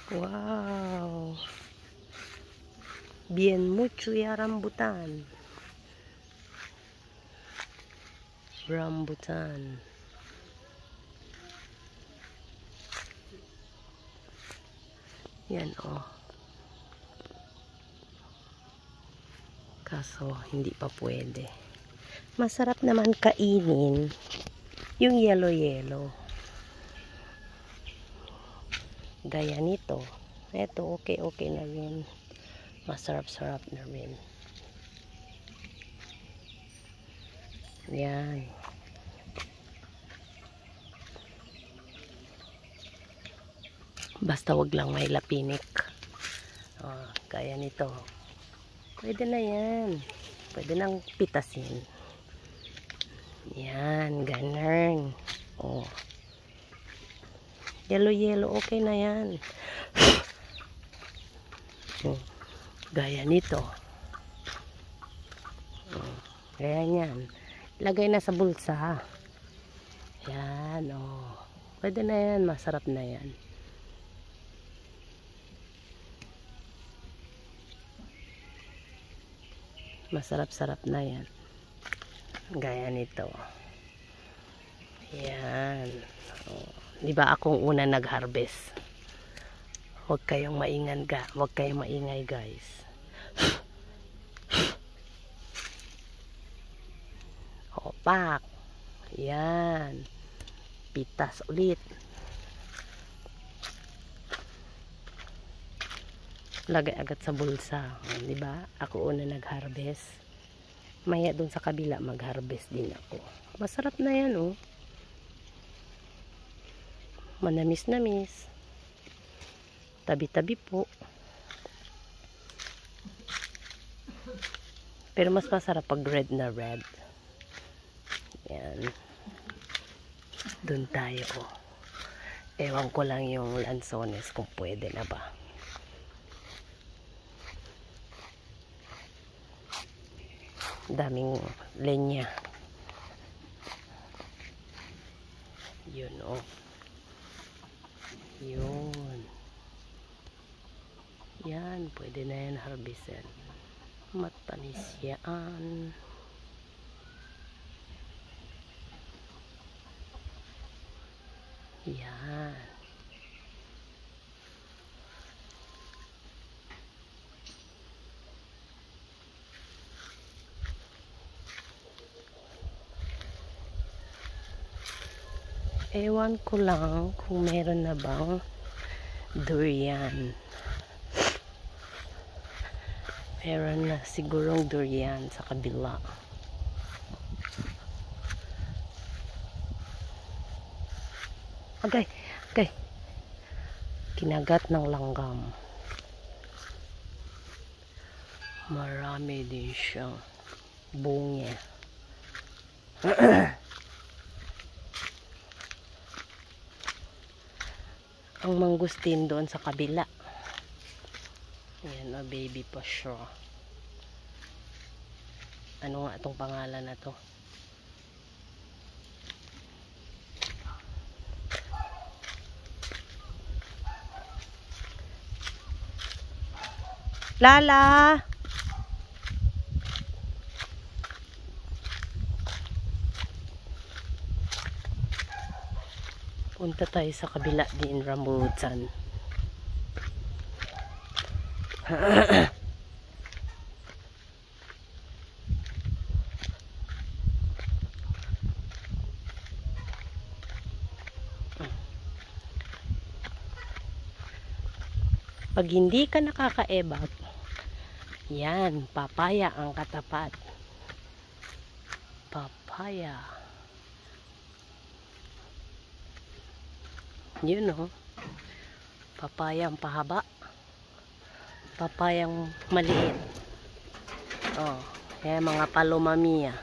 Wow. Bien mucho ya rambutan. Rambutan. Yan oh. Kaso hindi pa pwede. Masarap naman kainin yung yellow. Gaya nito. Ito okay na rin. Masarap na rin. Yan. Basta wag lang may lapinik. Oh, gaya nito. Pwede na yan. Pwede nang pitasin. Yan, ganun. Oh. Yellow, okay na yan. Gaya nito. Gaya niyan. Lagay na sa bulsa. Yan, oh. Pwede na yan. Masarap na yan. Masarap na yan. Gaya nito. Yan. Oh. Diba akong una nag-harvest? Huwag kayong maingay guys. Opak. Yan. Pitas ulit. Lagay agad sa bulsa. Diba? Ako una nag-harvest. Maya dun sa kabila mag-harvest din ako. Masarap na yan oh. Manamis. Tabi-tabi po. Pero mas masarap pag red na red. Yan. Dun tayo oh. Ewan ko lang yung lansones kung pwede na ba. Daming lenya. Yun oh. Yun. Yan, pwede na yan harvestin. Matamis yan. Yan. Ewan ko lang kung meron na bang durian. Meron na sigurong durian sa kabila. Agay. Kinagat ng langgam. Marami din siyang bunga. Ang mangustin doon sa kabila. Ayan o, baby pa siya. Ano nga itong pangalan na to? Lala! Punta tayo sa kabila din, rambutan. Pag hindi ka nakakaebak, yan, papaya ang katapat. Papaya. Yun oh. Papayang pahaba. Papayang maliit. Oh, yan mga palomamia.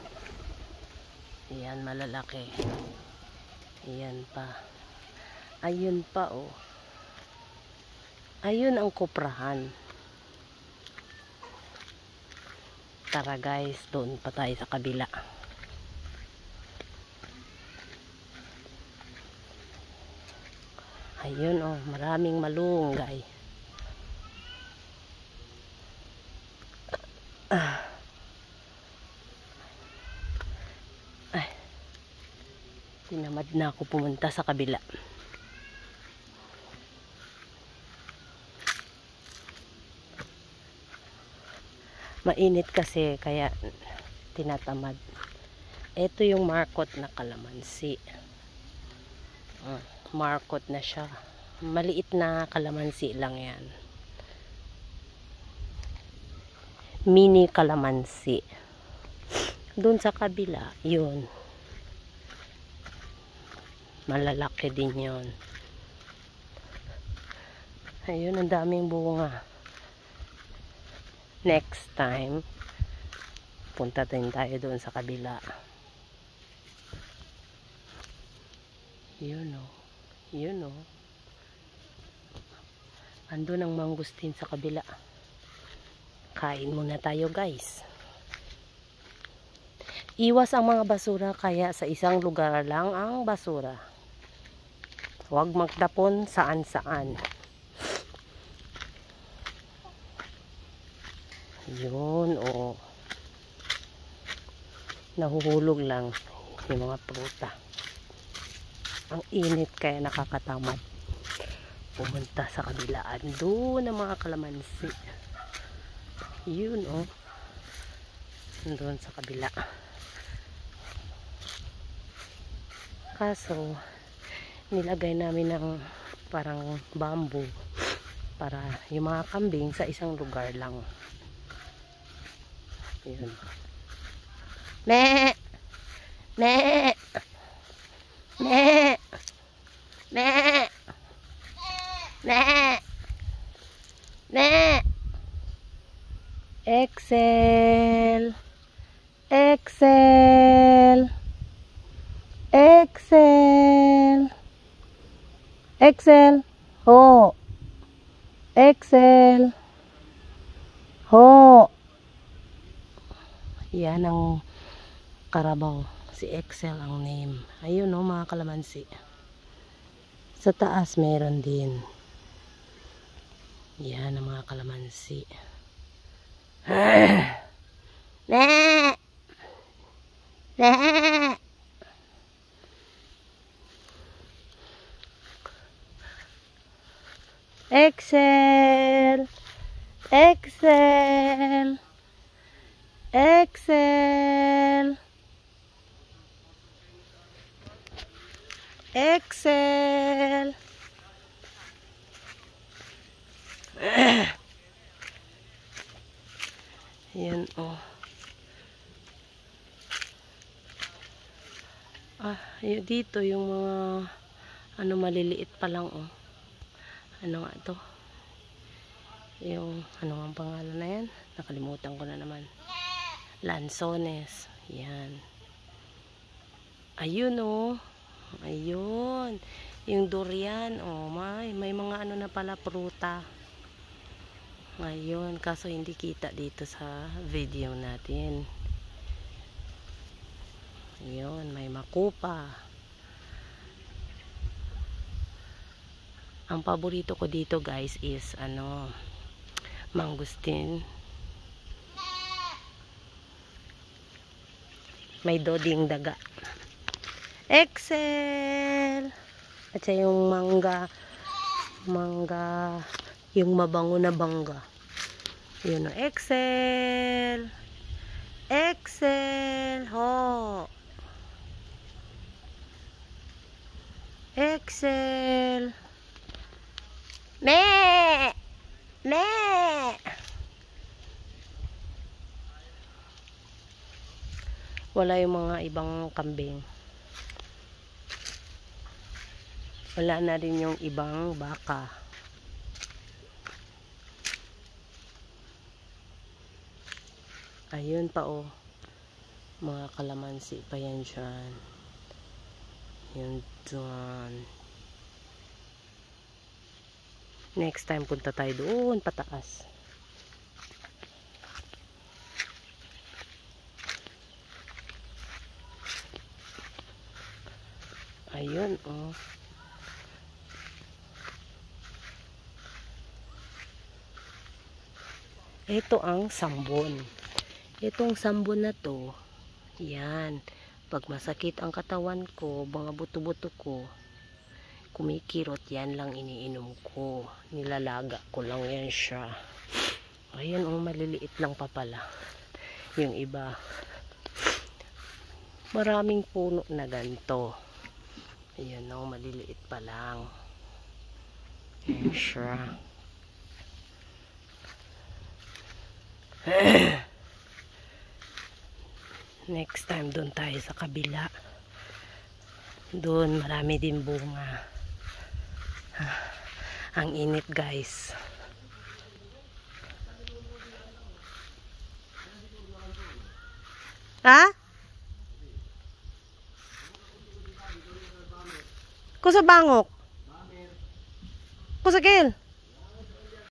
Yan malalaki. Yan pa. Ayun pa oh. Ayun ang kuprahan. Tara guys, doon pa tayo sa kabila. Ayun oh, maraming malunggay. Ay, tinamad na ako pumunta sa kabila. Mainit kasi kaya tinatamad. Ito yung markot na kalamansi. Markot na siya. Maliit na kalamansi lang yan. Mini kalamansi. Doon sa kabila, yun. Malalaki din yun. Ayun, ang daming bunga. Next time, punta din tayo doon sa kabila. Yun o. Yun o. Andun ang mangustin sa kabila. Kain muna tayo guys. Iwas ang mga basura, kaya sa isang lugar lang ang basura. Huwag magtapon saan-saan. Yun o. Nahuhulog lang yung mga pruta. Ang init kaya nakakatamad pumunta sa kabilaan. Doon ang mga kalamansi. Yun o. Doon sa kabila. Kaso nilagay namin ng parang bamboo para yung mga kambing sa isang lugar lang. Yun. Me! Me! Me! Me! Me! Me! Excel! Excel! Excel! Excel! Ho! Excel! Ho! Yan ang karabaw. Si Excel ang name. Ayun o, mga kalamansi. Sa taas meron din. Yan ang mga kalamansi. Ne! Ne! Excel! Excel! Excel! Excel! Yan oh. Dito yung mga ano maliliit pa lang oh. Ano nga to? Yung ano ang pangalan na yan? Nakalimutan ko na naman. Lansones. Yan. Ayun oh. Ayun. Yung durian oh, may mga ano na pala pruta. Ngayon, kaso hindi kita dito sa video natin. Ayun, may makupa. Ang paborito ko dito guys is ano, mangustin. May doding daga. Excel! At saka yung mangga, yung mabango na bangga. Yun o, Excel! Excel! Ho! Excel! Me! Me! Wala yung mga ibang kambing. Wala na rin yung ibang baka. Ayun pa oh. Mga kalamansi pa yan dyan. Yun dyan. Next time punta tayo doon pataas. Ayun oh. Ito ang sambon. Itong sambon na to, yan. Pag masakit ang katawan ko, mga buto-buto ko, kumikirot, yan lang iniinom ko. Nilalaga ko lang yan siya. Ayan, maliliit lang pa pala. Yung iba, maraming puno na ganito. Ayan, maliliit pa lang. Ayan siya. Next time doon tayo sa kabila. Doon marami din bunga. Ang init guys. Ha? Kusa bangok? Kusa kel?